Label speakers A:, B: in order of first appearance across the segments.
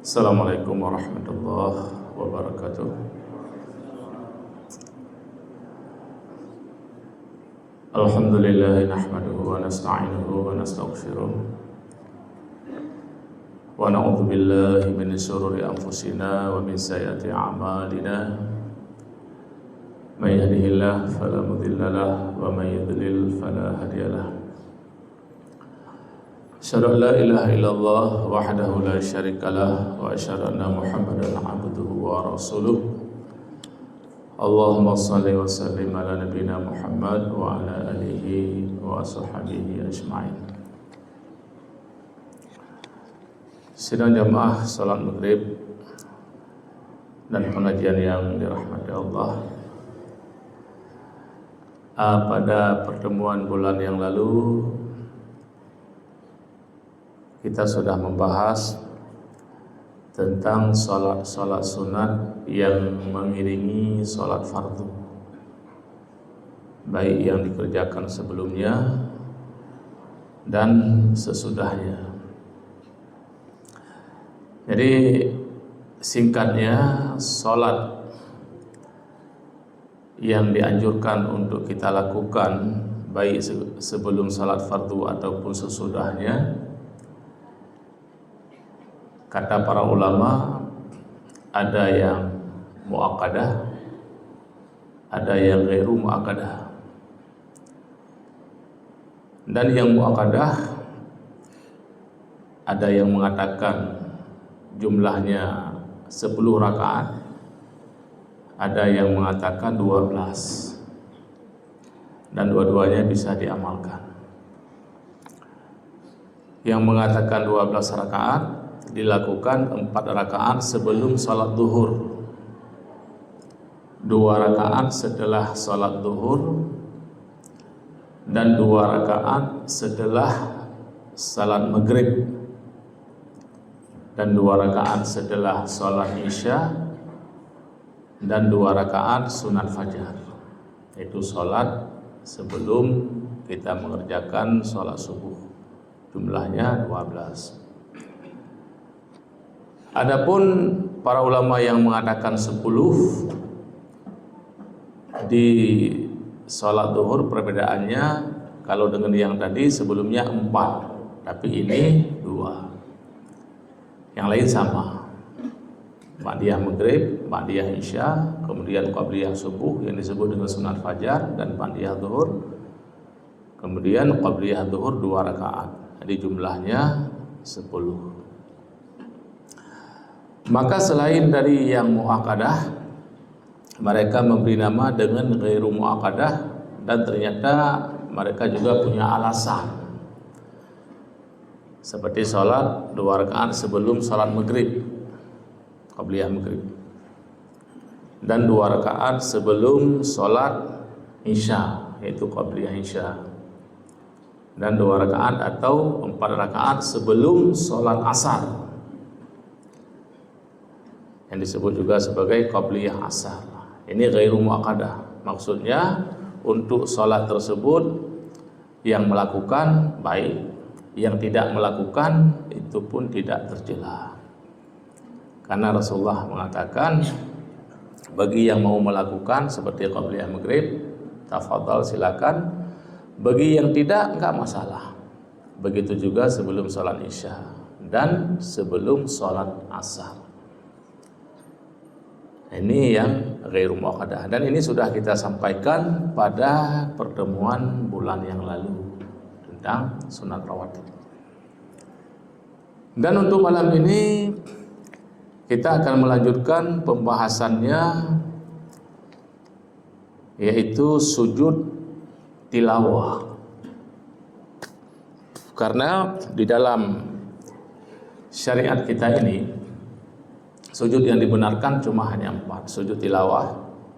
A: Assalamualaikum warahmatullahi wabarakatuh. Alhamdulillah nahmaduhu wa nasta'inuhu wa nastaghfiruh wa na'udzu billahi min shururi anfusina wa min sayyiati a'malina. May yahdihillahu fala mudilla lahu wa may yudlil fala hadiya lahu. Asyhadu an la ilaha illallah wahdahu la syarikalah wa asyhadu anna Muhammadan abduhu wa rasuluh. Allahumma shalli wa sallim ala nabiyyina Muhammad wa ala alihi wa sahbihi ajma'in. Sidang jamaah salat maghrib dan pengajian yang dirahmati Allah. Pada pertemuan bulan yang lalu kita sudah membahas tentang salat sunat yang mengiringi salat fardu, baik yang dikerjakan sebelumnya dan sesudahnya. Jadi singkatnya, salat yang dianjurkan untuk kita lakukan baik sebelum salat fardu ataupun sesudahnya, kata para ulama, ada yang muakkadah, ada yang ghairu muakkadah. Dan yang muakkadah ada yang mengatakan jumlahnya 10 rakaat, ada yang mengatakan 12, dan dua-duanya bisa diamalkan. Yang mengatakan 12 rakaat dilakukan 4 rakaat sebelum salat zuhur, 2 rakaat setelah salat zuhur, dan 2 rakaat setelah salat maghrib, dan 2 rakaat setelah salat isya, dan 2 rakaat sunat fajar. Itu salat sebelum kita mengerjakan salat subuh, jumlahnya 12. Adapun para ulama yang mengatakan 10 di salat zuhur, perbedaannya kalau dengan yang tadi sebelumnya 4, tapi ini 2. Yang lain sama, ba'diyah maghrib, ba'diyah isya, kemudian qabliyah subuh yang disebut dengan sunat fajar, dan ba'diyah zuhur, kemudian qabliyah zuhur 2 rakaat. Jadi jumlahnya 10. Maka selain dari yang muakkadah, mereka memberi nama dengan ghairu muakkadah, dan ternyata mereka juga punya alasan. Seperti salat 2 rakaat sebelum salat maghrib, qabliyah maghrib, dan 2 rakaat sebelum salat isya, yaitu qabliyah isya, dan 2 rakaat atau 4 rakaat sebelum salat asar, yang disebut juga sebagai qabliyah asar. Ini ghairu muakkadah. Maksudnya untuk salat tersebut yang melakukan baik, yang tidak melakukan itu pun tidak tercela. Karena Rasulullah mengatakan bagi yang mau melakukan seperti qabliyah maghrib, tafadhal, silakan. Bagi yang tidak, enggak masalah. Begitu juga sebelum salat isya dan sebelum salat asar. Ini yang ghairu muakkadah, dan ini sudah kita sampaikan pada pertemuan bulan yang lalu tentang sunat rawatib. Dan untuk malam ini kita akan melanjutkan pembahasannya, yaitu sujud tilawah. Karena di dalam syariat kita ini sujud yang dibenarkan cuma hanya 4. Sujud tilawah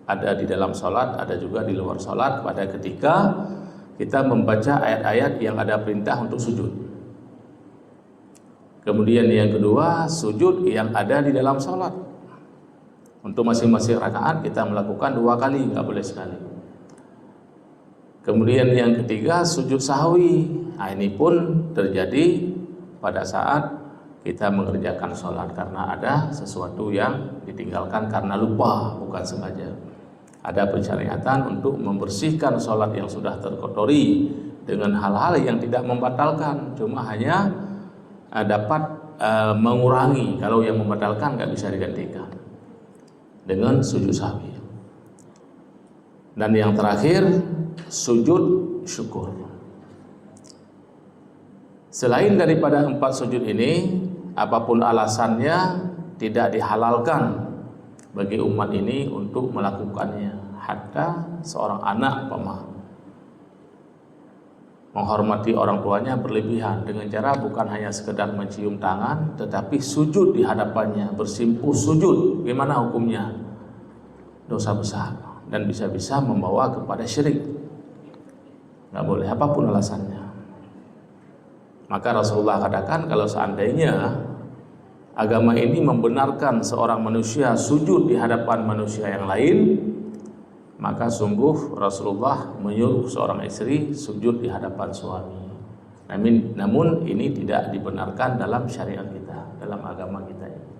A: ada di dalam salat, ada juga di luar salat pada ketika kita membaca ayat-ayat yang ada perintah untuk sujud. Kemudian yang kedua, sujud yang ada di dalam salat. Untuk masing-masing rakaat kita melakukan 2 kali, nggak boleh sekali. Kemudian yang ketiga, sujud sahwi. Nah, ini pun terjadi pada saat kita mengerjakan sholat karena ada sesuatu yang ditinggalkan karena lupa, bukan sengaja. Ada pensyariatan untuk membersihkan sholat yang sudah terkotori dengan hal-hal yang tidak membatalkan, cuma hanya dapat mengurangi. Kalau yang membatalkan nggak bisa digantikan dengan sujud sahwi. Dan yang terakhir, sujud syukur. Selain daripada 4 sujud ini, apapun alasannya tidak dihalalkan bagi umat ini untuk melakukannya. Hatta seorang anak menghormati orang tuanya berlebihan dengan cara bukan hanya sekedar mencium tangan, tetapi sujud di hadapannya, bersimpuh sujud. Bagaimana hukumnya? Dosa besar dan bisa-bisa membawa kepada syirik. Nggak boleh, apapun alasannya. Maka Rasulullah katakan, kalau seandainya agama ini membenarkan seorang manusia sujud di hadapan manusia yang lain, maka sungguh Rasulullah menyuruh seorang istri sujud di hadapan suami. Namun ini tidak dibenarkan dalam syariat kita, dalam agama kita ini.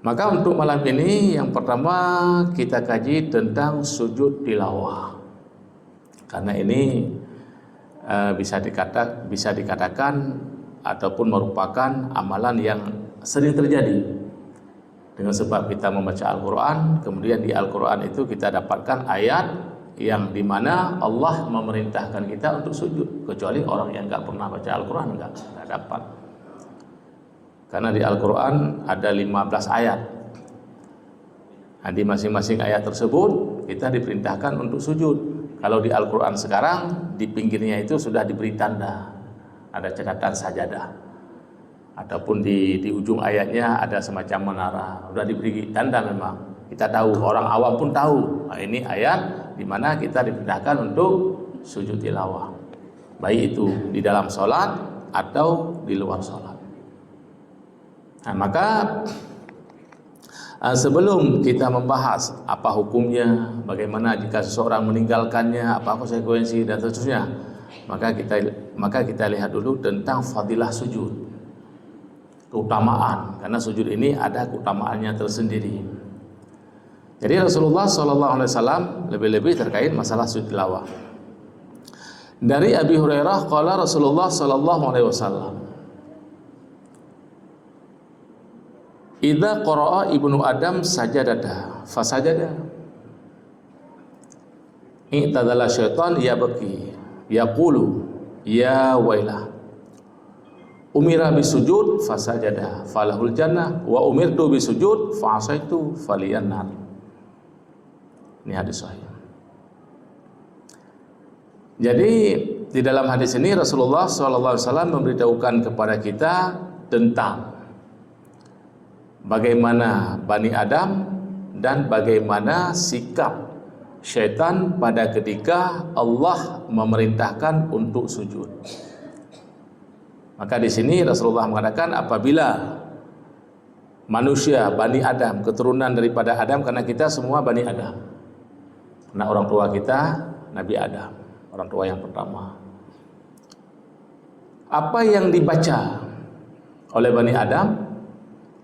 A: Maka untuk malam ini yang pertama kita kaji tentang sujud tilawah. Karena ini bisa dikatakan ataupun merupakan amalan yang sering terjadi. Dengan sebab kita membaca Al-Quran, kemudian di Al-Quran itu kita dapatkan ayat yang dimana Allah memerintahkan kita untuk sujud. Kecuali orang yang nggak pernah baca Al-Quran nggak dapat. Karena di Al-Quran ada 15 ayat. Nah, di masing-masing ayat tersebut kita diperintahkan untuk sujud. Kalau di Al-Quran sekarang, di pinggirnya itu sudah diberi tanda, ada catatan sajadah, ataupun di ujung ayatnya ada semacam menara, sudah diberi tanda. Memang kita tahu, orang awam pun tahu, nah, ini ayat di mana kita diperintahkan untuk sujud tilawah, baik itu di dalam sholat atau di luar sholat. Nah, maka sebelum kita membahas apa hukumnya, bagaimana jika seseorang meninggalkannya, apa konsekuensi dan seterusnya, maka kita lihat dulu tentang fadilah sujud, keutamaan, karena sujud ini ada keutamaannya tersendiri. Jadi Rasulullah SAW lebih-lebih terkait masalah sujud tilawah. Dari Abi Hurairah qala Rasulullah SAW, idza qara'a ibnu Adam sajadata fasajada i'tadala syaitan yabki yaqulu ya wailah umira bisujud fasajada falahul jannah wa umirtu bisujud fa'asaitu faliyannar. Ini hadis sahih. Jadi di dalam hadis ini Rasulullah SAW memberitahukan kepada kita tentang bagaimana Bani Adam dan bagaimana sikap syaitan pada ketika Allah memerintahkan untuk sujud. Maka di sini Rasulullah mengatakan apabila manusia Bani Adam, keturunan daripada Adam, karena kita semua Bani Adam, karena orang tua kita Nabi Adam, orang tua yang pertama. Apa yang dibaca oleh Bani Adam?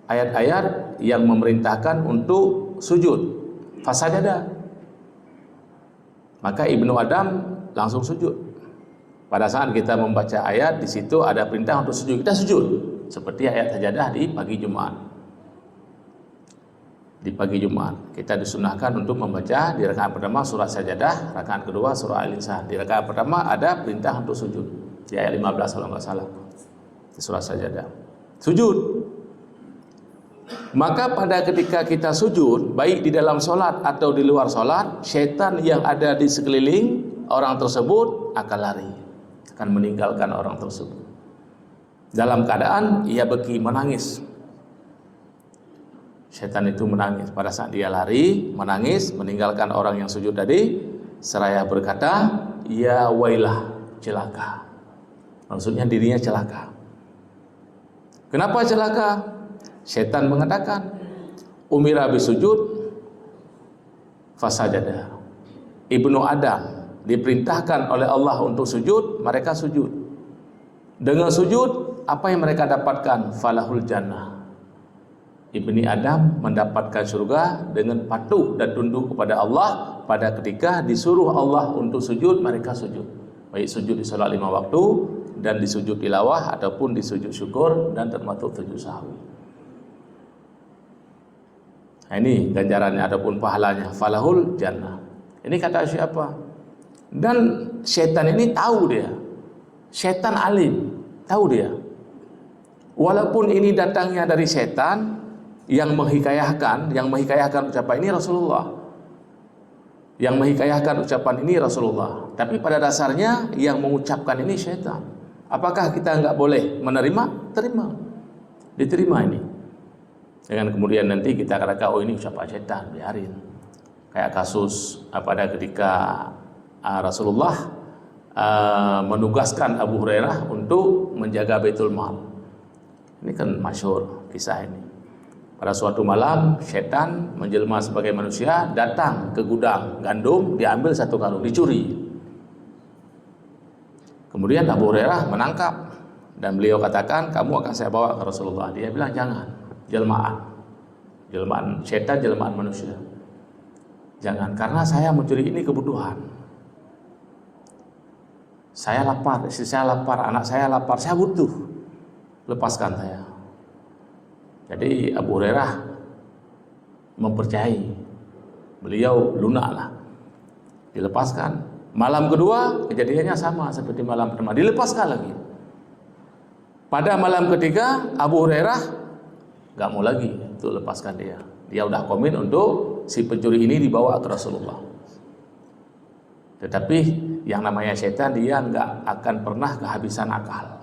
A: Ayat-ayat yang memerintahkan untuk sujud, fasajada. Maka Ibnu Adam langsung sujud. Pada saat kita membaca ayat, di situ ada perintah untuk sujud, kita sujud. Seperti ayat sajadah di pagi Jumat. Di pagi Jumat kita disunahkan untuk membaca di rakaat pertama surat sajadah, rakaat kedua surah Al-Insan. Di rakaat pertama ada perintah untuk sujud. Di ayat 15 kalau nggak salah. Di surah sajadah. Sujud. Maka pada ketika kita sujud, baik di dalam sholat atau di luar sholat, syaitan yang ada di sekeliling orang tersebut akan lari, akan meninggalkan orang tersebut. Dalam keadaan ia beki, menangis. Syaitan itu menangis pada saat dia lari, menangis, meninggalkan orang yang sujud tadi, seraya berkata, ya wailah, celaka. Maksudnya dirinya celaka. Kenapa celaka? Syaitan mengatakan, umira bisujud fasajada. Ibnu Adam diperintahkan oleh Allah untuk sujud, mereka sujud. Dengan sujud apa yang mereka dapatkan? Falahul jannah. Ibni Adam mendapatkan surga dengan patuh dan tunduk kepada Allah. Pada ketika disuruh Allah untuk sujud, mereka sujud. Baik sujud di salat 5 waktu, dan di sujud tilawah, ataupun di sujud syukur, dan termasuk sujud sahwi. Nah, ini ganjarannya ataupun pahalanya, falahul jannah. Ini kata siapa? Dan setan ini tahu dia. Setan alim, tahu dia. Walaupun ini datangnya dari setan yang menghikayahkan ucapan ini Rasulullah. Yang menghikayahkan ucapan ini Rasulullah. Tapi pada dasarnya yang mengucapkan ini setan. Apakah kita enggak boleh menerima? Terima. Diterima ini. Jangan kemudian nanti kita katakan, oh ini ucapan setan, biarin. Kayak kasus pada ketika Rasulullah menugaskan Abu Hurairah untuk menjaga Baitul Mal. Ini kan masyhur kisah ini. Pada suatu malam, setan menjelma sebagai manusia, datang ke gudang gandum, diambil 1 karung, dicuri. Kemudian Abu Hurairah menangkap, dan beliau katakan, kamu akan saya bawa ke Rasulullah. Dia bilang, jangan, jelmaan setan, jelmaan manusia. Jangan, karena saya mencuri ini kebutuhan. Saya lapar, istri saya lapar, anak saya lapar, saya butuh. Lepaskan saya. Jadi Abu Hurairah mempercayai, beliau lunaklah, dilepaskan. Malam kedua kejadiannya sama seperti malam pertama, dilepaskan lagi. Pada malam ketiga Abu Hurairah gak mau lagi untuk lepaskan dia. Dia udah komit untuk si pencuri ini dibawa ke Rasulullah. Tetapi yang namanya setan, dia gak akan pernah kehabisan akal.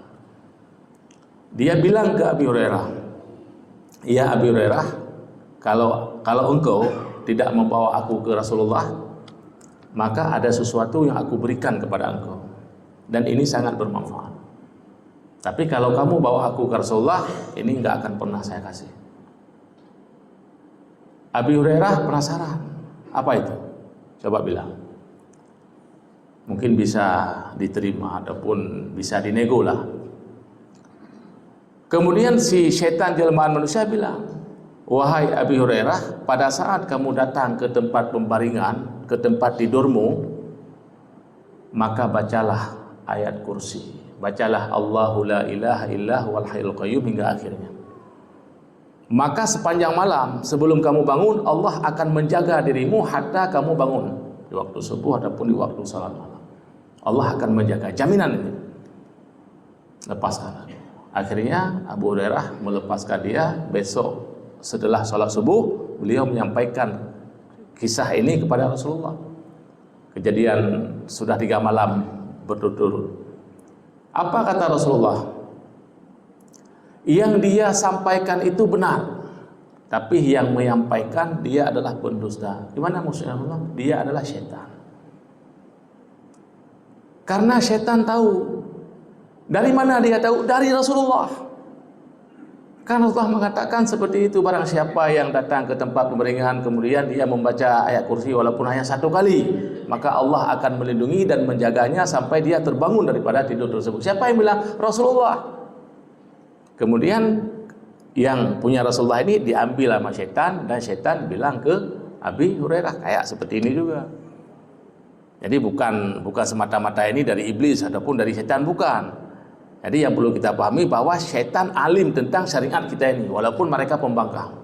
A: Dia bilang ke Abu Hurairah, ya Abu Hurairah, kalau engkau tidak membawa aku ke Rasulullah, maka ada sesuatu yang aku berikan kepada engkau, dan ini sangat bermanfaat. Tapi kalau kamu bawa aku ke Rasulullah, ini enggak akan pernah saya kasih. Abu Hurairah penasaran, apa itu? Coba bilang. Mungkin bisa diterima ataupun bisa dinego lah. Kemudian si setan jelmaan manusia bilang, wahai Abu Hurairah, pada saat kamu datang ke tempat pembaringan, ke tempat tidurmu, maka bacalah ayat kursi, bacalah Allahu la ilaha illa huwal hayyul qayyum hingga akhirnya. Maka sepanjang malam sebelum kamu bangun, Allah akan menjaga dirimu hatta kamu bangun di waktu subuh ataupun di waktu salat malam. Allah akan menjaga, jaminan ini. Lepaskan. Akhirnya Abu Hurairah melepaskan dia. Besok setelah sholat subuh, beliau menyampaikan kisah ini kepada Rasulullah. Kejadian sudah 3 malam berturut-turut. Apa kata Rasulullah? Yang dia sampaikan itu benar, tapi yang menyampaikan dia adalah pendusta. Gimana maksudnya Allah? Dia adalah setan. Karena setan tahu. Dari mana dia tahu? Dari Rasulullah. Karena Allah mengatakan seperti itu, barang siapa yang datang ke tempat pembaringan kemudian dia membaca ayat kursi walaupun hanya 1 kali, maka Allah akan melindungi dan menjaganya sampai dia terbangun daripada tidur tersebut. Siapa yang bilang? Rasulullah. Kemudian yang punya Rasulullah ini diambil sama setan, dan setan bilang ke Abi Hurairah, kayak seperti ini juga. Jadi bukan semata-mata ini dari iblis ataupun dari setan, bukan. Jadi yang perlu kita pahami bahwa setan alim tentang syariat kita ini, walaupun mereka pembangkang.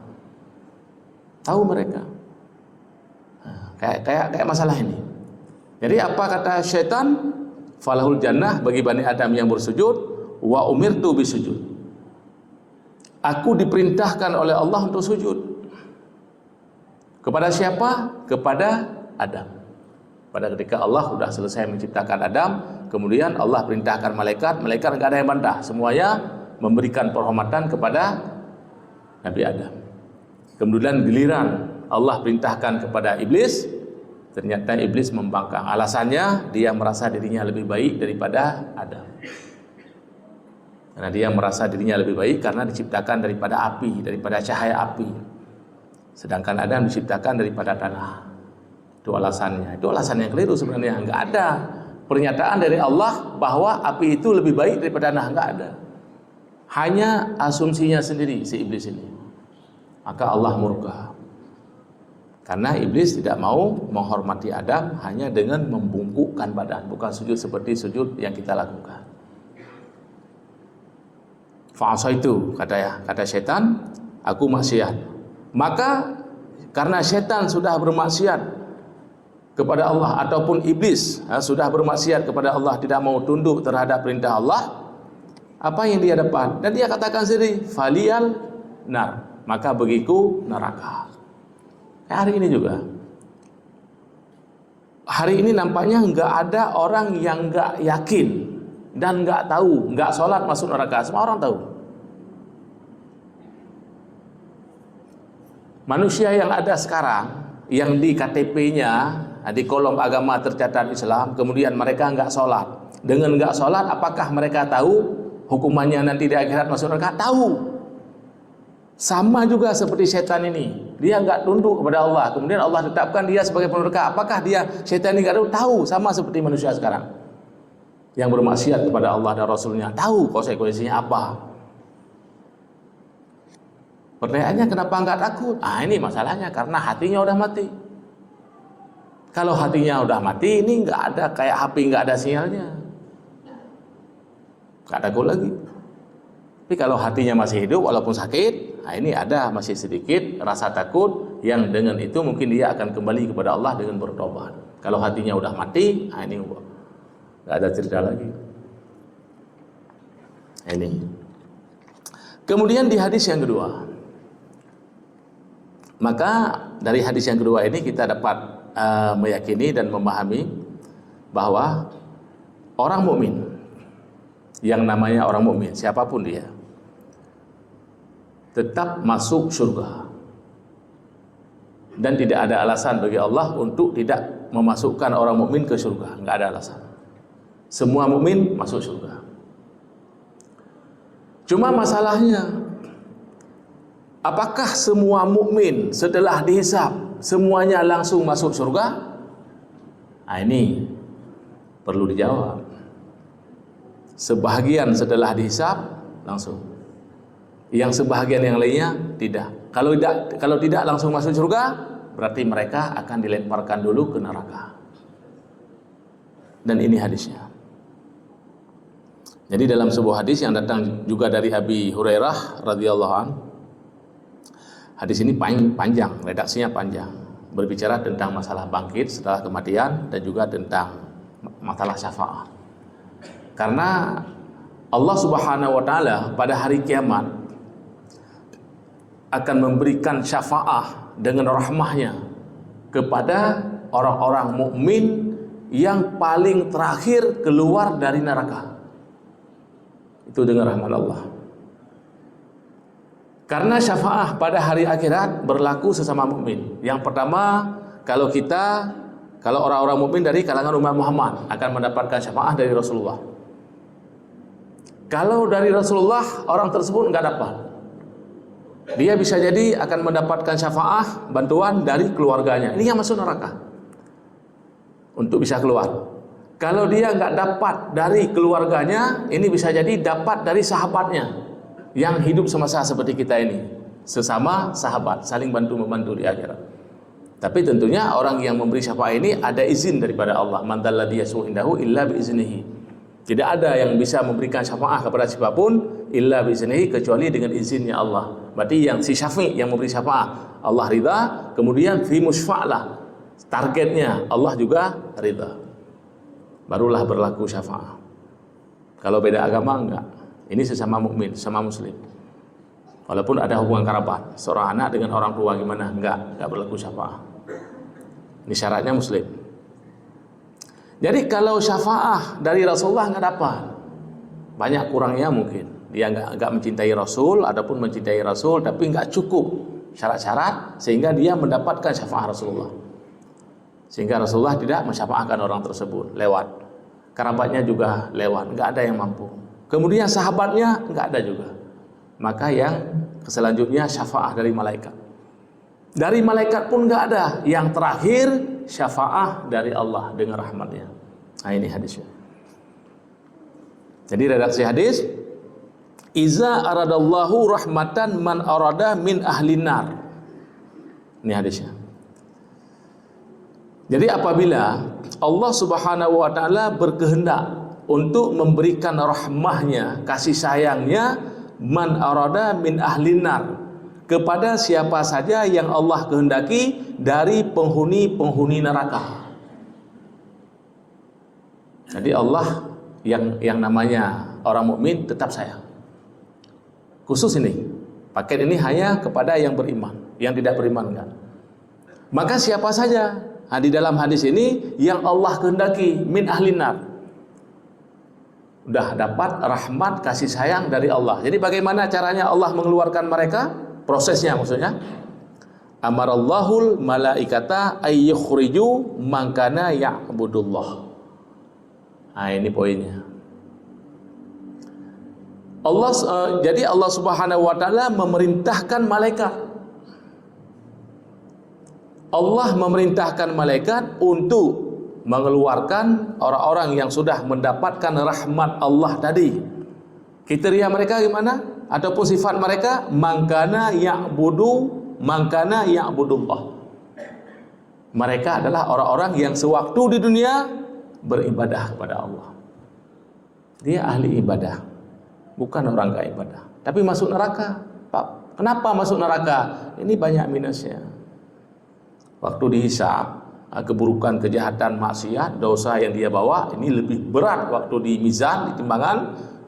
A: Tahu mereka. Nah, kayak masalah ini. Jadi apa kata setan? Falahul jannah, bagi Bani Adam yang bersujud, wa umirtu bisujud. Aku diperintahkan oleh Allah untuk sujud. Kepada siapa? Kepada Adam. Pada ketika Allah sudah selesai menciptakan Adam, kemudian Allah perintahkan malaikat enggak ada yang bantah, semuanya memberikan penghormatan kepada Nabi Adam. Kemudian giliran Allah perintahkan kepada iblis, ternyata iblis membangkang. Alasannya dia merasa dirinya lebih baik daripada Adam. Karena dia merasa dirinya lebih baik karena diciptakan daripada api, daripada cahaya api. Sedangkan Adam diciptakan daripada tanah. Itu alasannya. Itu alasan yang keliru sebenarnya. Enggak ada pernyataan dari Allah bahwa api itu lebih baik daripada tanah, enggak ada. hanya asumsinya sendiri si iblis ini. Maka Allah murka. Karena iblis tidak mau menghormati Adam hanya dengan membungkukkan badan, bukan sujud seperti sujud yang kita lakukan. Fa'asaitu, kata syaitan, aku maksiat. Maka karena syaitan sudah bermaksiat kepada Allah, ataupun iblis sudah bermaksiat kepada Allah, tidak mau tunduk terhadap perintah Allah, apa yang dia dapat? Dan dia katakan sendiri, faliyal nar, maka bagiku neraka. Hari ini juga, hari ini nampaknya nggak ada orang yang nggak yakin dan nggak tahu, nggak sholat masuk neraka. Semua orang tahu. Manusia yang ada sekarang, yang di KTP-nya, di kolom agama tercatat Islam, kemudian mereka nggak sholat. Dengan nggak sholat, apakah mereka tahu hukumannya nanti di akhirat masuk neraka? Tahu. Sama juga seperti setan ini, dia nggak tunduk kepada Allah, kemudian Allah tetapkan dia sebagai penerka. Apakah dia setan ini nggak tahu? Sama seperti manusia sekarang yang bermaksiat kepada Allah dan Rasulnya, tahu konsekuensinya apa. Pertanyaannya, kenapa nggak takut? Ini masalahnya, karena hatinya udah mati. Kalau hatinya udah mati, ini nggak ada, kayak HP nggak ada sinyalnya, nggak takut lagi. Tapi kalau hatinya masih hidup walaupun sakit, ini ada masih sedikit rasa takut, yang dengan itu mungkin dia akan kembali kepada Allah dengan bertobat. Kalau hatinya udah mati, ini nggak ada cerita lagi. Ini. Kemudian di hadis yang kedua, maka dari hadis yang kedua ini kita dapat meyakini dan memahami bahwa orang mukmin, yang namanya orang mukmin, siapapun dia, tetap masuk surga, dan tidak ada alasan bagi Allah untuk tidak memasukkan orang mukmin ke surga. Nggak ada alasan. Semua mukmin masuk surga. Cuma masalahnya, apakah semua mukmin setelah dihisab semuanya langsung masuk surga? Ini perlu dijawab. Sebahagian setelah dihisab langsung, yang sebahagian yang lainnya tidak. Kalau tidak langsung masuk surga, berarti mereka akan dilemparkan dulu ke neraka. Dan ini hadisnya. Jadi dalam sebuah hadis yang datang juga dari Abi Hurairah radhiyallahu an, hadis ini panjang, redaksinya panjang, berbicara tentang masalah bangkit setelah kematian dan juga tentang masalah syafaat. Karena Allah Subhanahu wa taala pada hari kiamat akan memberikan syafaat dengan rahmahnya kepada orang-orang mukmin yang paling terakhir keluar dari neraka. Itu dengan rahmat Allah. Karena syafaat pada hari akhirat berlaku sesama mukmin. Yang pertama, kalau orang-orang mukmin dari kalangan umat Muhammad akan mendapatkan syafaat dari Rasulullah. Kalau dari Rasulullah orang tersebut nggak dapat, dia bisa jadi akan mendapatkan syafaat bantuan dari keluarganya. Ini yang masuk neraka untuk bisa keluar. Kalau dia nggak dapat dari keluarganya, ini bisa jadi dapat dari sahabatnya yang hidup semasa seperti kita ini, sesama sahabat, saling bantu-membantu di akhirat. Tapi tentunya orang yang memberi syafaat ini ada izin daripada Allah. Man dzalladzi yashfa'u indahu illa biiznihi. Tidak ada yang bisa memberikan syafaat kepada siapapun illa biiznihi, kecuali dengan izinnya Allah. Berarti yang si syafi' yang memberi syafaat Allah ridha, kemudian fi musfa'lah, targetnya Allah juga ridha, barulah berlaku syafaat. Kalau beda agama enggak. Ini sesama mukmin, sesama muslim. Walaupun ada hubungan kerabat, seorang anak dengan orang tua gimana? Enggak berlaku syafaat. Ini syaratnya muslim. Jadi kalau syafaat dari Rasulullah enggak dapat, banyak kurangnya mungkin. Dia enggak mencintai Rasul, ataupun mencintai Rasul tapi enggak cukup syarat-syarat sehingga dia mendapatkan syafaat Rasulullah. Sehingga Rasulullah tidak mensyafaatkan orang tersebut, lewat. Kerabatnya juga lewat, enggak ada yang mampu. Kemudian sahabatnya enggak ada juga. Maka yang selanjutnya syafaat dari malaikat. Dari malaikat pun enggak ada. Yang terakhir syafaat dari Allah dengan rahmatnya. Nah, ini hadisnya. Jadi redaksi hadis, Iza aradallahu rahmatan man arada min ahlin nar. Ini hadisnya. Jadi apabila Allah Subhanahu wa taala berkehendak untuk memberikan rahmahnya, kasih sayangnya, man arada min ahlin nar, kepada siapa saja yang Allah kehendaki dari penghuni-penghuni neraka. Jadi Allah yang namanya orang mukmin tetap sayang. Khusus ini, paket ini hanya kepada yang beriman, yang tidak beriman enggak. Maka siapa saja di dalam hadis ini yang Allah kehendaki min ahlin nar, udah dapat rahmat kasih sayang dari Allah. Jadi bagaimana caranya Allah mengeluarkan mereka? Prosesnya maksudnya, amarallahul malaikata ayyukhriju man kana ya'budullah. Nah, ini poinnya. Jadi Allah Subhanahu wa taala memerintahkan malaikat. Allah memerintahkan malaikat untuk mengeluarkan orang-orang yang sudah mendapatkan rahmat Allah tadi. Kriteria mereka gimana? Ataupun sifat mereka, mangkana ya'budullah. Mereka adalah orang-orang yang sewaktu di dunia beribadah kepada Allah. Dia ahli ibadah, bukan orang gak ibadah. Tapi masuk neraka. Pak, kenapa masuk neraka? Ini banyak minusnya. Waktu dihisab, keburukan, kejahatan, maksiat, dosa yang dia bawa ini lebih berat waktu di mizan, di timbangan,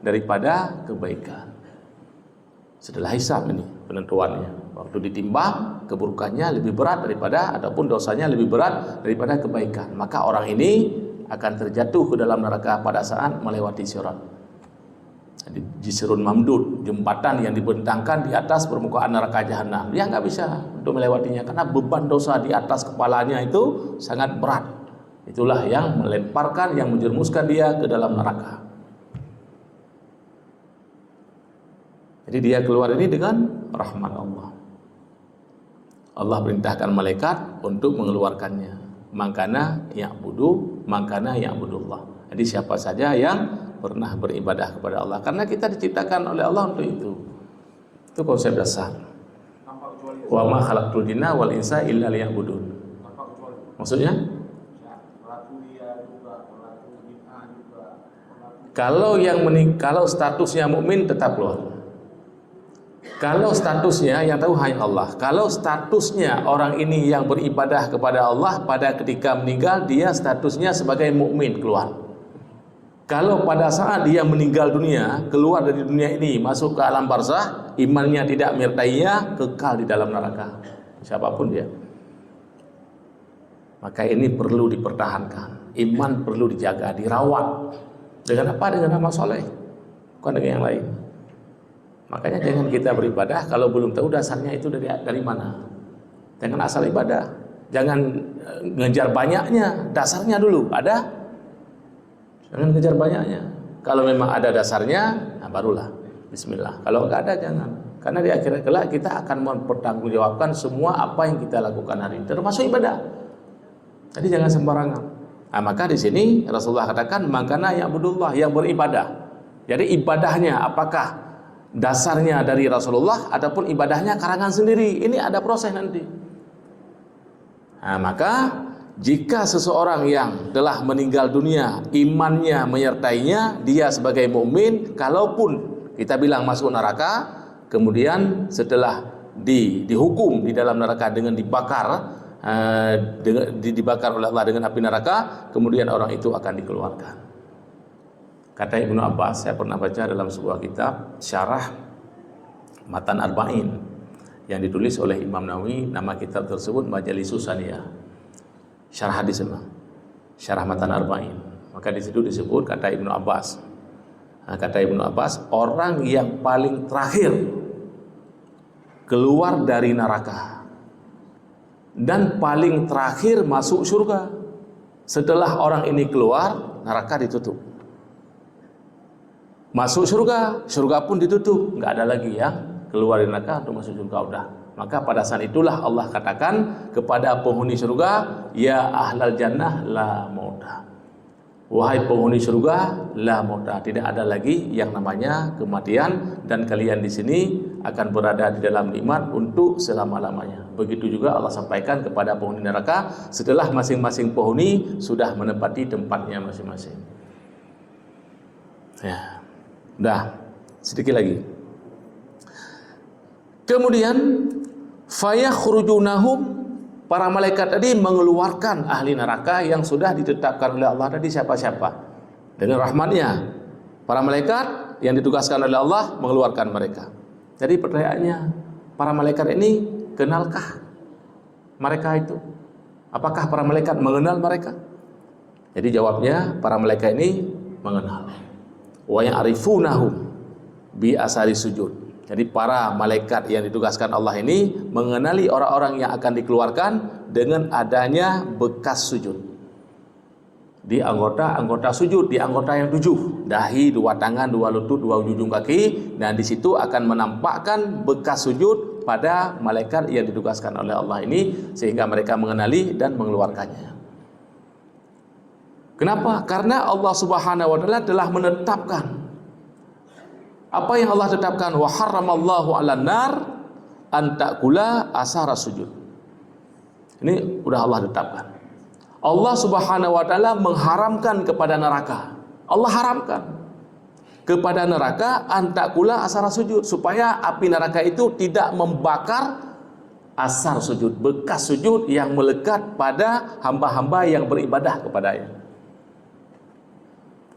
A: daripada kebaikan. Setelah hisab ini penentuannya, waktu ditimbang keburukannya lebih berat daripada, ataupun dosanya lebih berat daripada kebaikan, maka orang ini akan terjatuh ke dalam neraka pada saat melewati sirat. Jadi jisrun mamdud, jembatan yang dibentangkan di atas permukaan neraka jahanam. Dia nggak bisa untuk melewatinya karena beban dosa di atas kepalanya itu sangat berat. Itulah yang melemparkan, yang menjerumuskan dia ke dalam neraka. Jadi dia keluar ini dengan rahmat Allah. Allah perintahkan malaikat untuk mengeluarkannya. Mangkana ya'budullah. Jadi siapa saja yang pernah beribadah kepada Allah, karena kita diciptakan oleh Allah untuk itu. Itu konsep dasar. Wa ma khalaqtul jinna wal insa illa liya'budun. Maksudnya? Kalau statusnya mukmin tetap keluar. Kalau statusnya yang tahu hanya Allah. Kalau statusnya orang ini yang beribadah kepada Allah pada ketika meninggal, dia statusnya sebagai mukmin keluar. Kalau pada saat dia meninggal dunia, keluar dari dunia ini, masuk ke alam barzah, imannya tidak menyertainya, kekal di dalam neraka. Siapapun dia. Maka ini perlu dipertahankan. Iman perlu dijaga, dirawat. Dengan apa? Dengan amal soleh, bukan dengan yang lain. Makanya jangan kita beribadah kalau belum tahu dasarnya itu dari mana. Jangan asal ibadah. Jangan ngejar banyaknya, dasarnya dulu ada. Jangan kejar banyaknya. Kalau memang ada dasarnya, nah barulah bismillah. Kalau enggak ada, jangan. Karena di akhirat kelak kita akan mempertanggungjawabkan semua apa yang kita lakukan hari ini, termasuk ibadah. Jadi jangan sembarangan. Nah, maka di sini Rasulullah katakan mangkana ya'budullah, yang beribadah. Jadi ibadahnya apakah dasarnya dari Rasulullah ataupun ibadahnya karangan sendiri? Ini ada proses nanti. Nah, maka jika seseorang yang telah meninggal dunia imannya menyertainya, dia sebagai mukmin, kalaupun kita bilang masuk neraka, kemudian setelah dihukum di dalam neraka dengan dibakar oleh Allah dengan api neraka, kemudian orang itu akan dikeluarkan. Kata Ibnu Abbas, saya pernah baca dalam sebuah kitab syarah Matan Arba'in yang ditulis oleh Imam Nawawi, nama kitab tersebut Majalisus Saniyah. Syarah hadis memang, syarah Matan Arba'in. Maka di situ disebut kata Ibnu Abbas. Nah, kata Ibnu Abbas, orang yang paling terakhir keluar dari neraka dan paling terakhir masuk surga. Setelah orang ini keluar, neraka ditutup. Masuk surga, surga pun ditutup. Nggak ada lagi yang keluar dari neraka untuk masuk surga, udah. Maka pada saat itulah Allah katakan kepada penghuni surga, ya ahlal jannah la mauta. wahai penghuni surga, la mauta, tidak ada lagi yang namanya kematian, dan kalian di sini akan berada di dalam nikmat untuk selama-lamanya. Begitu juga Allah sampaikan kepada penghuni neraka setelah masing-masing penghuni sudah menempati tempatnya masing-masing. Ya, dah sedikit lagi. Kemudian fayakhrujunahum, para malaikat tadi mengeluarkan ahli neraka yang sudah ditetapkan oleh Allah tadi siapa-siapa. Dengan rahmatnya, para malaikat yang ditugaskan oleh Allah mengeluarkan mereka. Jadi pertanyaannya, para malaikat ini kenalkah mereka itu? Apakah para malaikat mengenal mereka? Jadi jawabnya, para malaikat ini mengenal. Wa ya'rifunahum bi asari sujud. Jadi para malaikat yang ditugaskan Allah ini mengenali orang-orang yang akan dikeluarkan dengan adanya bekas sujud di anggota sujud, di anggota yang 7, dahi, 2 tangan, 2 lutut, 2 ujung kaki, dan di situ akan menampakkan bekas sujud pada malaikat yang ditugaskan oleh Allah ini, sehingga mereka mengenali dan mengeluarkannya. Kenapa? Karena Allah Subhanahu wa taala telah menetapkan apa yang Allah tetapkan, wa harramallahu 'alan nar an ta'kula asara sujud. Ini udah Allah tetapkan. Allah Subhanahu wa taala mengharamkan kepada neraka. Allah haramkan kepada neraka an ta'kula asara sujud, supaya api neraka itu tidak membakar asar sujud, bekas sujud yang melekat pada hamba-hamba yang beribadah kepadanya.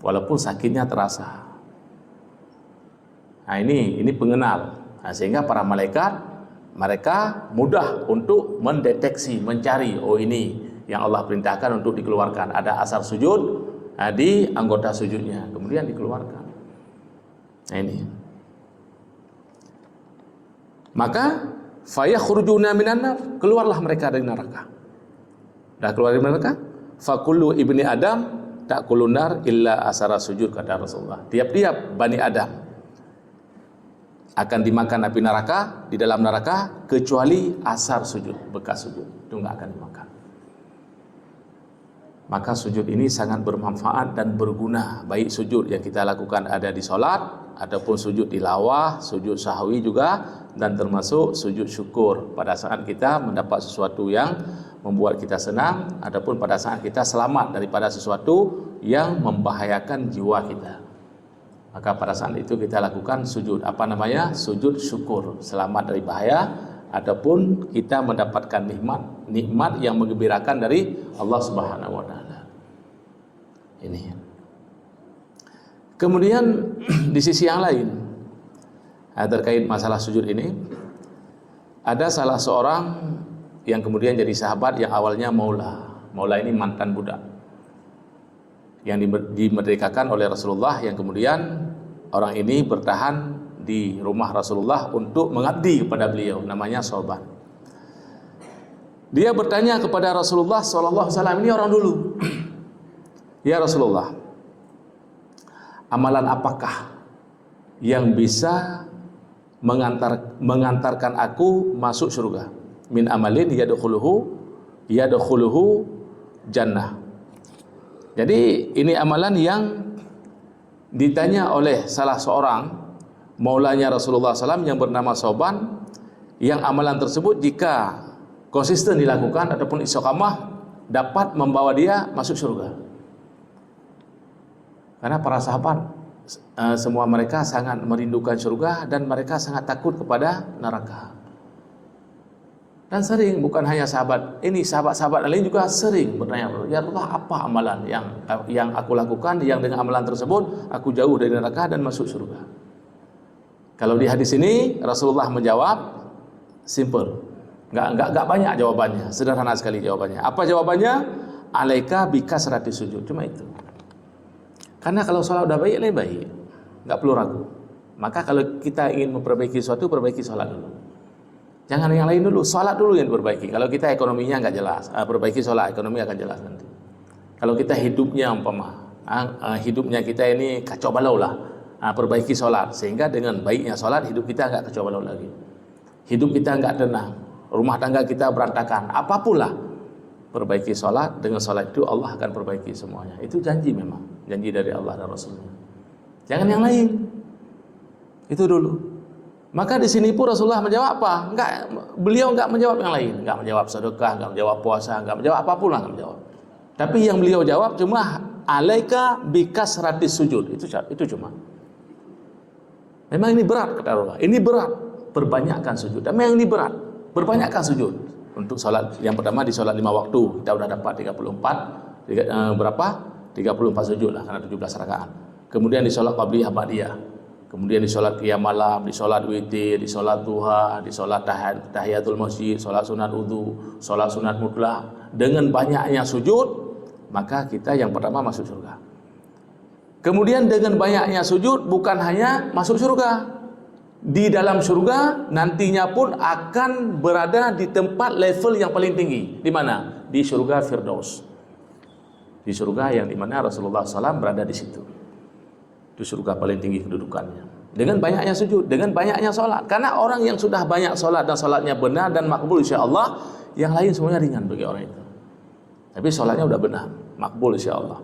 A: Walaupun sakitnya terasa. Nah, ini pengenal. Nah, sehingga para malaikat mereka mudah untuk mendeteksi, mencari, oh ini yang Allah perintahkan untuk dikeluarkan. Ada asar sujud di anggota sujudnya, kemudian dikeluarkan. Nah, ini. Maka fayakhrujuna minan nar, keluarlah mereka dari neraka. Dah keluar dari neraka, fakullu ibni Adam ta'kulun nar illa asara sujud, kata Rasulullah. Tiap-tiap Bani Adam akan dimakan api neraka, di dalam neraka, kecuali asar sujud, bekas sujud, itu nggak akan dimakan. Maka sujud ini sangat bermanfaat dan berguna, baik sujud yang kita lakukan ada di sholat, ataupun sujud tilawah, sujud sahwi juga, dan termasuk sujud syukur pada saat kita mendapat sesuatu yang membuat kita senang, ataupun pada saat kita selamat daripada sesuatu yang membahayakan jiwa kita. Maka pada saat itu kita lakukan sujud, apa namanya? Sujud syukur, selamat dari bahaya, ataupun kita mendapatkan nikmat yang menggembirakan dari Allah Subhanahu wa taala. Ini. Kemudian di sisi yang lain, terkait masalah sujud ini, ada salah seorang yang kemudian jadi sahabat yang awalnya maula. Maula ini mantan budak yang dimerdekakan oleh Rasulullah, yang kemudian orang ini bertahan di rumah Rasulullah untuk mengabdi kepada beliau, namanya Sauban. Dia bertanya kepada Rasulullah SAW, ini orang dulu, ya Rasulullah, amalan apakah yang bisa mengantarkan aku masuk surga? Min amalin yadkhuluhu jannah. Jadi ini amalan yang ditanya oleh salah seorang maulanya Rasulullah SAW yang bernama Sauban, yang amalan tersebut jika konsisten dilakukan ataupun istiqamah dapat membawa dia masuk surga. Karena para sahabat semua mereka sangat merindukan surga dan mereka sangat takut kepada neraka. Dan sering, bukan hanya sahabat ini, sahabat-sahabat lain juga sering bertanya, ya Allah, apa amalan yang aku lakukan yang dengan amalan tersebut aku jauh dari neraka dan masuk surga? Kalau di hadis ini Rasulullah menjawab simple, nggak banyak jawabannya, sederhana sekali jawabannya. Apa jawabannya? Alaika bikasrati sujud, cuma itu. Karena kalau sholat udah baik, lain baik, nggak perlu ragu. Maka kalau kita ingin memperbaiki sesuatu, perbaiki sholat dulu. Jangan yang lain dulu, sholat dulu yang diperbaiki. Kalau kita ekonominya nggak jelas, perbaiki sholat, ekonomi akan jelas nanti. Kalau kita hidupnya hidupnya kita ini kacau balau lah, perbaiki sholat, sehingga dengan baiknya sholat hidup kita nggak kacau balau lagi. Hidup kita nggak tenang, rumah tangga kita berantakan, apapun lah, perbaiki sholat, dengan sholat itu Allah akan perbaiki semuanya. Itu janji, memang janji dari Allah dan Rasulnya. Jangan yang lain. Itu dulu. Maka di sini pun Rasulullah menjawab apa? Beliau enggak menjawab yang lain, enggak menjawab sedekah, enggak menjawab puasa, enggak menjawab apapun lah, enggak menjawab. Tapi yang beliau jawab cuma alaika bikasratis sujud. Itu cuma. Memang ini berat, kata Rasulullah. Ini berat, perbanyakkan sujud. Memang ini berat, perbanyakkan sujud. Untuk sholat yang pertama di sholat 5 waktu kita sudah dapat 34 berapa? 34 sujud lah, karena 17 rakaat. Kemudian di sholat qabliyah ba'diyah. Kemudian di sholat qiyam malam, di sholat witir, di sholat duha, di sholat tahiyatul masjid, sholat sunat wudu, sholat sunat mutlak. Dengan banyaknya sujud, maka kita yang pertama masuk surga. Kemudian dengan banyaknya sujud bukan hanya masuk surga, di dalam surga nantinya pun akan berada di tempat level yang paling tinggi. Di mana? Di surga Firdaus. Di surga yang dimana Rasulullah SAW berada di situ. Itu surga paling tinggi kedudukannya. Dengan banyaknya sujud, dengan banyaknya sholat. Karena orang yang sudah banyak sholat dan sholatnya benar dan makbul insya Allah, yang lain semuanya ringan bagi orang itu. Tapi sholatnya udah benar, makbul insya Allah.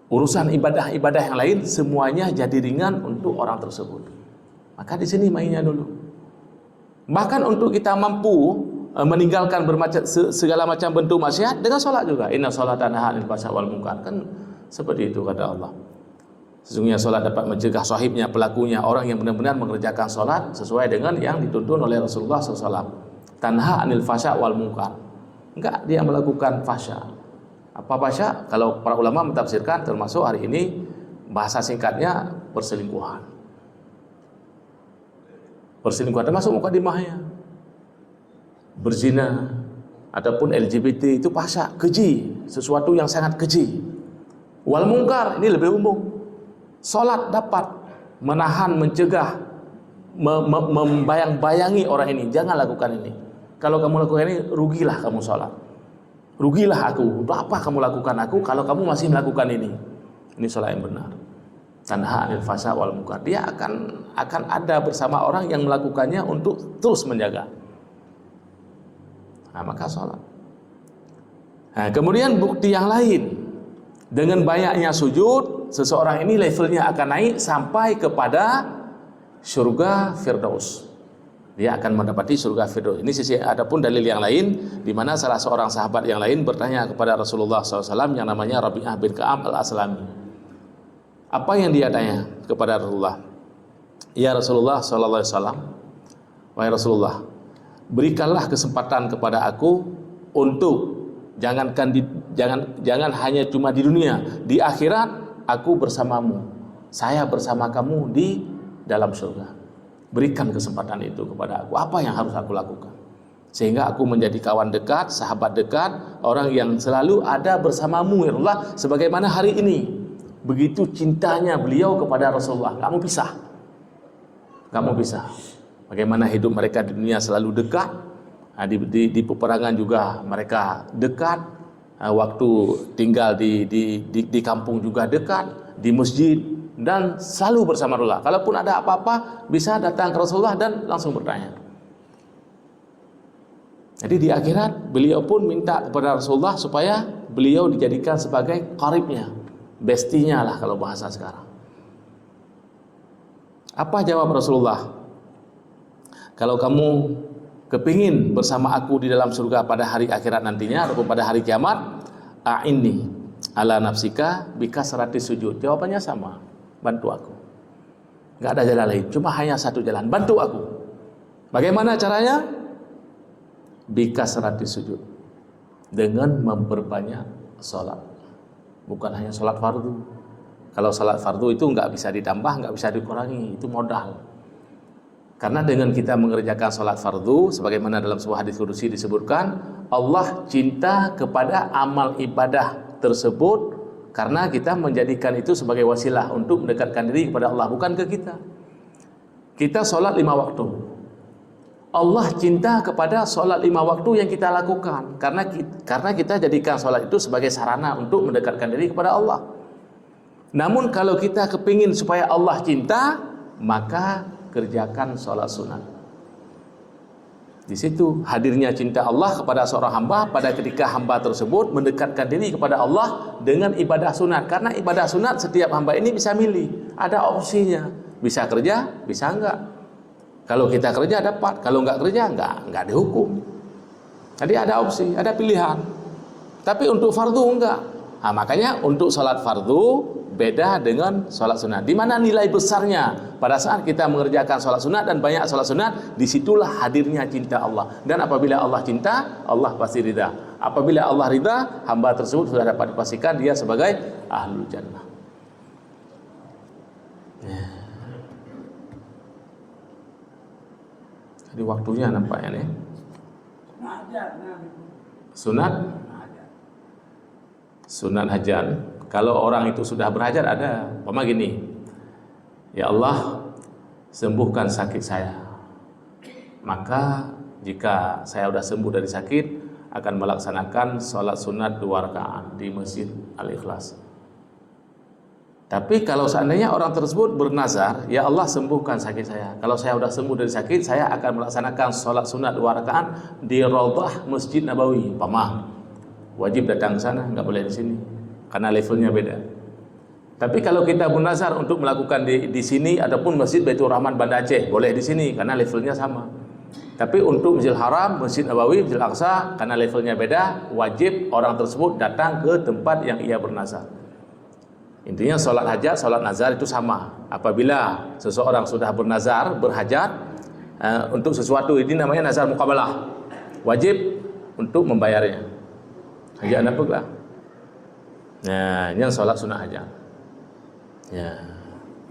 A: Urusan ibadah-ibadah yang lain semuanya jadi ringan untuk orang tersebut. Maka di sini mainnya dulu. Bahkan untuk kita mampu meninggalkan segala macam bentuk maksiat dengan sholat juga. Inna sholata tanha 'anil fahsya'i wal munkar. Kan seperti itu kata Allah. Sesungguhnya sholat dapat mencegah sahibnya, pelakunya, orang yang benar-benar mengerjakan sholat sesuai dengan yang dituntun oleh Rasulullah SAW. Tanha 'anil fahsya'i wal munkar. Enggak dia melakukan fahsya. Apa fahsya? Kalau para ulama mentafsirkan, termasuk hari ini bahasa singkatnya perselingkuhan. Perselingkuhan termasuk mukadimahnya. Berzina ataupun LGBT itu fahsya, keji, sesuatu yang sangat keji. Wal munkar ini lebih umum. Salat dapat menahan, mencegah, membayang-bayangi orang ini, jangan lakukan ini. Kalau kamu lakukan ini, rugilah kamu salat. Rugilah aku. Untuk apa kamu lakukan aku kalau kamu masih melakukan ini? Ini salat yang benar. Tanha 'anil fahsya'i wal munkar. Dia akan ada bersama orang yang melakukannya untuk terus menjaga. Nah, maka salat. Nah, kemudian bukti yang lain. Dengan banyaknya sujud, seseorang ini levelnya akan naik sampai kepada surga Firdaus. Dia akan mendapati surga Firdaus. Ini sisi. Adapun dalil yang lain, di mana salah seorang sahabat yang lain bertanya kepada Rasulullah SAW yang namanya Rabi'ah bin Ka'ab al-Aslami. Apa yang dia tanya kepada Rasulullah? Ya Rasulullah SAW, wahai Rasulullah, berikanlah kesempatan kepada aku untuk jangan hanya cuma di dunia, di akhirat aku bersamamu, saya bersama kamu di dalam surga. Berikan kesempatan itu kepada aku. Apa yang harus aku lakukan sehingga aku menjadi kawan dekat, sahabat dekat, orang yang selalu ada bersamamu ya Allah, sebagaimana hari ini. Begitu cintanya beliau kepada Rasulullah, nggak mau pisah, nggak mau pisah. Bagaimana hidup mereka di dunia selalu dekat. Nah, di peperangan juga mereka dekat, waktu tinggal di kampung juga dekat, di masjid, dan selalu bersama Rasulullah. Kalaupun ada apa-apa bisa datang ke Rasulullah dan langsung bertanya. Jadi di akhirat beliau pun minta kepada Rasulullah supaya beliau dijadikan sebagai qaribnya, bestinya lah kalau bahasa sekarang. Apa jawab Rasulullah? Kalau kamu kepingin bersama aku di dalam surga pada hari akhirat nantinya ataupun pada hari kiamat, a'inni ala nafsika bikasrati sujud. Jawabannya sama, bantu aku. Enggak ada jalan lain, cuma hanya satu jalan, bantu aku. Bagaimana caranya? Bikasrati sujud, dengan memperbanyak salat. Bukan hanya salat fardu. Kalau salat fardu itu enggak bisa ditambah, enggak bisa dikurangi, itu modal. Karena dengan kita mengerjakan salat fardu, sebagaimana dalam sebuah hadis qudsi disebutkan, Allah cinta kepada amal ibadah tersebut karena kita menjadikan itu sebagai wasilah untuk mendekatkan diri kepada Allah, bukan ke kita. Kita salat 5 waktu. Allah cinta kepada salat 5 waktu yang kita lakukan karena kita jadikan salat itu sebagai sarana untuk mendekatkan diri kepada Allah. Namun kalau kita kepingin supaya Allah cinta, maka kerjakan sholat sunat. Di situ hadirnya cinta Allah kepada seorang hamba pada ketika hamba tersebut mendekatkan diri kepada Allah dengan ibadah sunat. Karena ibadah sunat setiap hamba ini bisa milih, ada opsinya, bisa kerja, bisa enggak. Kalau kita kerja dapat, kalau enggak kerja enggak dihukum. Jadi ada opsi, ada pilihan. Tapi untuk fardu enggak. Nah, makanya untuk salat fardu beda dengan sholat sunat. Di mana nilai besarnya pada saat kita mengerjakan sholat sunat dan banyak sholat sunat, disitulah hadirnya cinta Allah. Dan apabila Allah cinta, Allah pasti ridha. Apabila Allah ridha, hamba tersebut sudah dapat dipastikan dia sebagai ahlul jannah. Jadi waktunya nampaknya nih. Sunat hajan. Kalau orang itu sudah berhajat ada, umpama gini, ya Allah sembuhkan sakit saya. Maka jika saya sudah sembuh dari sakit, akan melaksanakan sholat sunat 2 rakaat di Masjid Al-Ikhlas. Tapi kalau seandainya orang tersebut bernazar, ya Allah sembuhkan sakit saya. Kalau saya sudah sembuh dari sakit, saya akan melaksanakan sholat sunat 2 rakaat di Raudhah Masjid Nabawi. Umpama wajib datang ke sana, nggak boleh di sini. Karena levelnya beda. Tapi kalau kita bernazar untuk melakukan di sini ataupun Masjid Baitur Rahman Banda Aceh, boleh di sini karena levelnya sama. Tapi untuk Masjidil Haram, Masjid Nabawi, Masjidil Aqsa, karena levelnya beda, wajib orang tersebut datang ke tempat yang ia bernazar. Intinya sholat hajat, sholat nazar itu sama. Apabila seseorang sudah bernazar, berhajat untuk sesuatu, ini namanya nazar muqabalah. Wajib untuk membayarnya. Hajat apa lah? Nah, ini yang sholat sunnah hajat. Ya,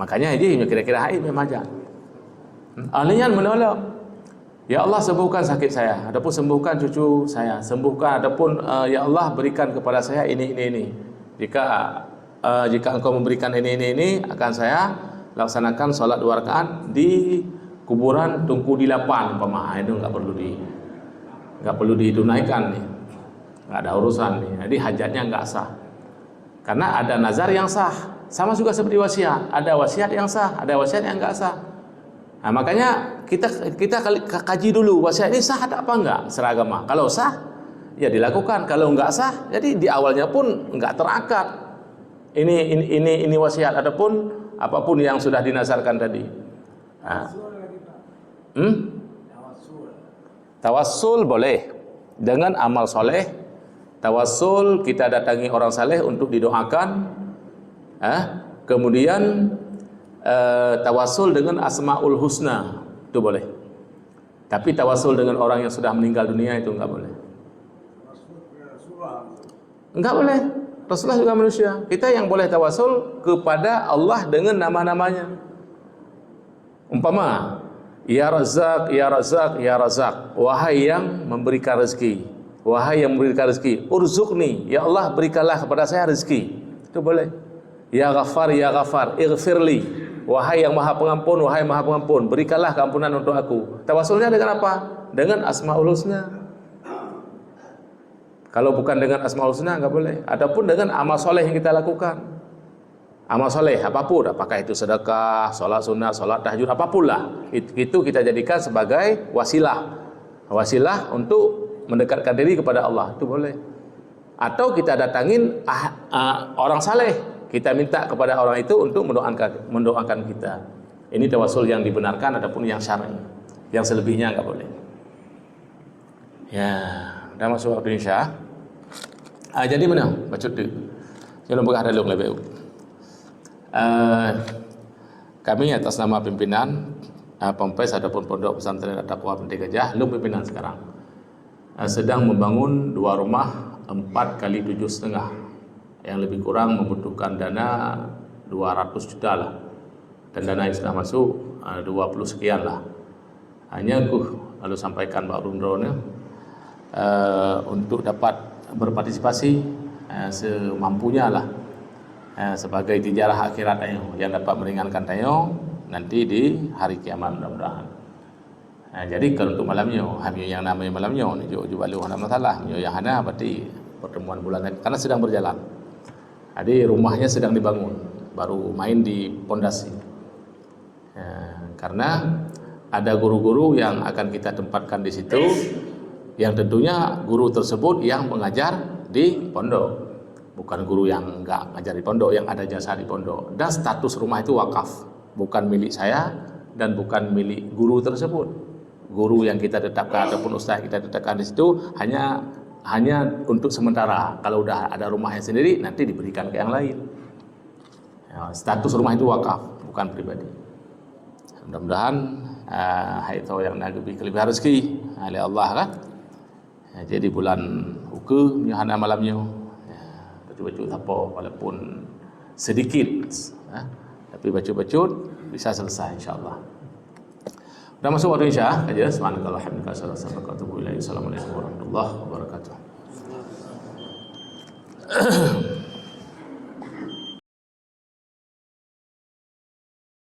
A: makanya ini kira-kira haid memang hajat. Ahlinya menolak. Ya Allah sembuhkan sakit saya, ataupun sembuhkan cucu saya, sembuhkan ataupun ya Allah berikan kepada saya ini. Jika engkau memberikan ini akan saya laksanakan sholat 2 rakaat di kuburan Tungku Dilapan, umpama itu nggak perlu ditunaikan nih, nggak ada urusan nih. Jadi hajatnya nggak sah. Karena ada nazar yang sah, sama juga seperti wasiat. Ada wasiat yang sah, ada wasiat yang enggak sah. Nah, makanya kita kaji dulu wasiat ini sah atau apa enggak secara agama. Kalau sah, ya dilakukan. Kalau enggak sah, jadi di awalnya pun enggak terakad. Ini wasiat ataupun apapun yang sudah dinazarkan tadi. Nah. Tawassul boleh dengan amal soleh. Tawassul kita datangi orang saleh untuk didoakan. Kemudian tawassul dengan asmaul husna itu boleh. Tapi tawassul dengan orang yang sudah meninggal dunia itu enggak boleh. Enggak boleh. Rasulullah juga manusia. Kita yang boleh tawassul kepada Allah dengan nama-namanya. Umpama, ya Razzaq, ya Razzaq, ya Razzaq. Wahai yang memberikan rezeki. Wahai yang memberikan rezeki, urzuqni, ya Allah berikanlah kepada saya rezeki. Itu boleh. Ya Ghaffar, ya Ghaffar, ighfirli. Wahai yang Maha Pengampun, wahai Maha Pengampun, berikanlah keampunan untuk aku. Tawassulnya dengan apa? Dengan Asmaul Husna. Kalau bukan dengan Asmaul Husna enggak boleh. Adapun dengan amal soleh yang kita lakukan. Amal soleh apapun, apakah itu sedekah, sholat sunnah, sholat tahajud, apapun lah. Itu kita jadikan sebagai wasilah. Wasilah untuk mendekatkan diri kepada Allah, itu boleh. Atau kita datangin orang saleh, kita minta kepada orang itu untuk mendoakan kita. Ini tawassul yang dibenarkan ataupun yang syar'i. Yang selebihnya enggak boleh. Ya, dah masuk waktu Isya. Jadi mana? Baca tu. Jangan berkah dalam lebih. Kami atas nama pimpinan Pompes ataupun Pondok Pesantren Taqwa Penting Gajah, lu pimpinan sekarang, sedang membangun 2 rumah 4 kali 7,5 yang lebih kurang membutuhkan dana 200 juta lah, dan dana yang sudah masuk 20 sekian lah. Hanya lalu sampaikan Pak Rundron untuk dapat berpartisipasi semampunya lah sebagai tijarah akhirat yang dapat meringankan tayo nanti di hari kiamat mudah-mudahan. Jadi kalau untuk malamnya, hamil yang namanya malamnya ni juga lu ada masalah. Yang hana berarti pertemuan bulan karena sedang berjalan. Jadi rumahnya sedang dibangun, baru main di pondasi. Karena ada guru-guru yang akan kita tempatkan di situ, yang tentunya guru tersebut yang mengajar di pondok, bukan guru yang enggak ngajar di pondok, yang ada jasa di pondok. Dan status rumah itu wakaf, bukan milik saya dan bukan milik guru tersebut. Guru yang kita tetapkan ataupun ustaz kita tetapkan di situ hanya untuk sementara. Kalau udah ada rumahnya sendiri, nanti diberikan ke yang lain. Ya, status rumah itu wakaf, bukan pribadi. Mudah-mudahan itu yang nabi kelebihan rezeki oleh Allah kan. Ya, jadi bulan uke nyahana malamnya, ya, baca-baca apa walaupun sedikit, ya, tapi baca-baca bisa selesai insyaallah. Dah masuk waktu isya aja. Subhanallah hamdika assalamualaikum warahmatullahi wabarakatuh.